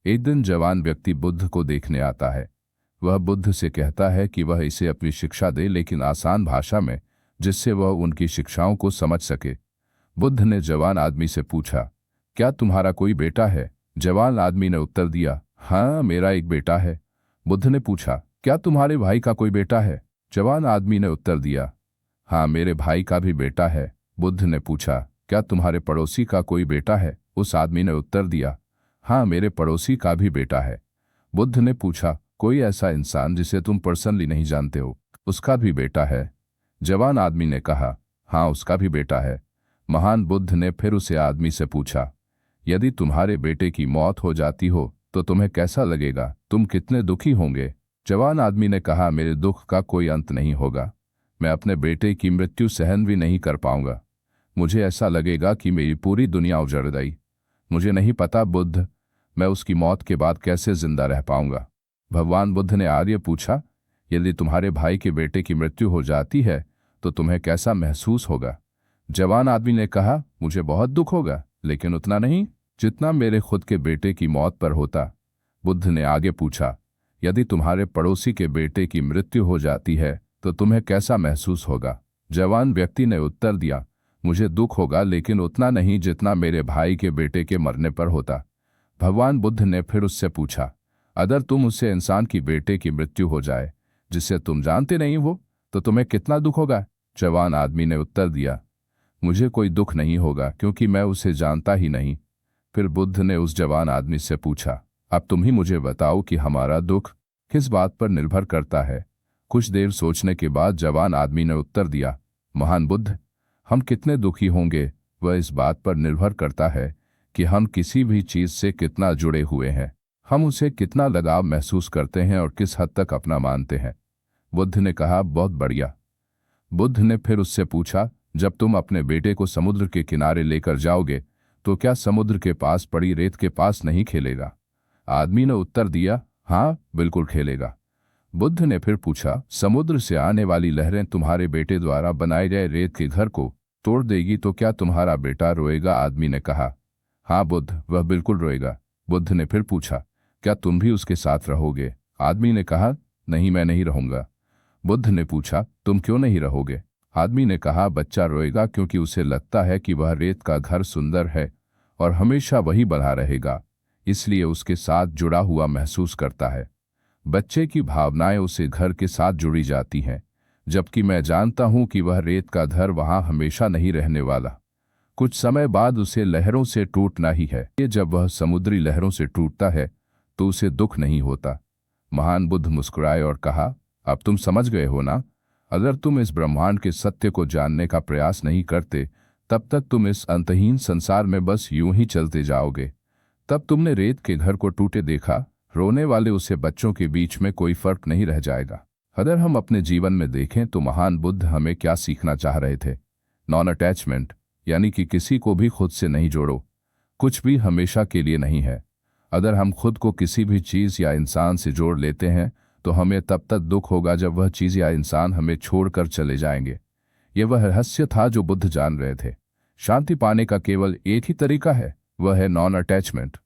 एक दिन जवान व्यक्ति बुद्ध को देखने आता है। वह बुद्ध से कहता है कि वह इसे अपनी शिक्षा दे, लेकिन आसान भाषा में, जिससे वह उनकी शिक्षाओं को समझ सके। बुद्ध ने जवान आदमी से पूछा, क्या तुम्हारा कोई बेटा है? जवान आदमी ने उत्तर दिया, हाँ, मेरा एक बेटा है। बुद्ध ने पूछा, क्या तुम्हारे भाई का कोई बेटा है? जवान आदमी ने उत्तर दिया, हाँ, मेरे भाई का भी बेटा है। बुद्ध ने पूछा, क्या तुम्हारे पड़ोसी का कोई बेटा है? उस आदमी ने उत्तर दिया, हाँ, मेरे पड़ोसी का भी बेटा है। बुद्ध ने पूछा, कोई ऐसा इंसान जिसे तुम पर्सनली नहीं जानते हो, उसका भी बेटा है? जवान आदमी ने कहा, हाँ, उसका भी बेटा है। महान बुद्ध ने फिर उसे आदमी से पूछा, यदि तुम्हारे बेटे की मौत हो जाती हो तो तुम्हें कैसा लगेगा? तुम कितने दुखी होंगे? जवान आदमी ने कहा, मेरे दुख का कोई अंत नहीं होगा। मैं अपने बेटे की मृत्यु सहन भी नहीं कर पाऊंगा। मुझे ऐसा लगेगा कि मेरी पूरी दुनिया उजड़ गई। मुझे नहीं पता बुद्ध, मैं उसकी मौत के बाद कैसे जिंदा रह पाऊंगा। भगवान बुद्ध ने आगे पूछा, यदि तुम्हारे भाई के बेटे की मृत्यु हो जाती है तो तुम्हें कैसा महसूस होगा? जवान आदमी ने कहा, मुझे बहुत दुख होगा, लेकिन उतना नहीं जितना मेरे खुद के बेटे की मौत पर होता। बुद्ध ने आगे पूछा, यदि तुम्हारे पड़ोसी के बेटे की मृत्यु हो जाती है तो तुम्हें कैसा महसूस होगा? जवान व्यक्ति ने उत्तर दिया, मुझे दुख होगा, लेकिन उतना नहीं जितना मेरे भाई के बेटे के मरने पर होता। भगवान बुद्ध ने फिर उससे पूछा, अगर तुम उससे इंसान की बेटे की मृत्यु हो जाए जिसे तुम जानते नहीं हो तो तुम्हें कितना दुख होगा? जवान आदमी ने उत्तर दिया, मुझे कोई दुख नहीं होगा, क्योंकि मैं उसे जानता ही नहीं। फिर बुद्ध ने उस जवान आदमी से पूछा, अब तुम ही मुझे बताओ कि हमारा दुख किस बात पर निर्भर करता है? कुछ देर सोचने के बाद जवान आदमी ने उत्तर दिया, महान बुद्ध, हम कितने दुखी होंगे वह इस बात पर निर्भर करता है कि हम किसी भी चीज से कितना जुड़े हुए हैं, हम उसे कितना लगाव महसूस करते हैं और किस हद तक अपना मानते हैं। बुद्ध ने कहा, बहुत बढ़िया। बुद्ध ने फिर उससे पूछा, जब तुम अपने बेटे को समुद्र के किनारे लेकर जाओगे तो क्या समुद्र के पास पड़ी रेत के पास नहीं खेलेगा? आदमी ने उत्तर दिया, हाँ, बिल्कुल खेलेगा। बुद्ध ने फिर पूछा, समुद्र से आने वाली लहरें तुम्हारे बेटे द्वारा बनाए गए रेत के घर को तोड़ देगी तो क्या तुम्हारा बेटा रोएगा? आदमी ने कहा, हाँ बुद्ध, वह बिल्कुल रोएगा। बुद्ध ने फिर पूछा, क्या तुम भी उसके साथ रहोगे? आदमी ने कहा, नहीं, मैं नहीं रहूंगा। बुद्ध ने पूछा, तुम क्यों नहीं रहोगे? आदमी ने कहा, बच्चा रोएगा क्योंकि उसे लगता है कि वह रेत का घर सुंदर है और हमेशा वही बना रहेगा, इसलिए उसके साथ जुड़ा हुआ महसूस करता है। बच्चे की भावनाएं उसे घर के साथ जुड़ी जाती हैं, जबकि मैं जानता हूं कि वह रेत का घर वहां हमेशा नहीं रहने वाला। कुछ समय बाद उसे लहरों से टूटना ही है। ये जब वह समुद्री लहरों से टूटता है तो उसे दुख नहीं होता। महान बुद्ध मुस्कुराए और कहा, अब तुम समझ गए हो ना? अगर तुम इस ब्रह्मांड के सत्य को जानने का प्रयास नहीं करते तब तक तुम इस अंतहीन संसार में बस यूं ही चलते जाओगे। तब तुमने रेत के घर को टूटे देखा, रोने वाले उसे बच्चों के बीच में कोई फर्क नहीं रह जाएगा। अगर हम अपने जीवन में देखें तो महान बुद्ध हमें क्या सीखना चाह रहे थे? नॉन अटैचमेंट, यानी कि किसी को भी खुद से नहीं जोड़ो। कुछ भी हमेशा के लिए नहीं है। अगर हम खुद को किसी भी चीज़ या इंसान से जोड़ लेते हैं तो हमें तब तक दुख होगा जब वह चीज़ या इंसान हमें छोड़कर चले जाएंगे। यह वह रहस्य था जो बुद्ध जान रहे थे। शांति पाने का केवल एक ही तरीका है, वह है नॉन अटैचमेंट।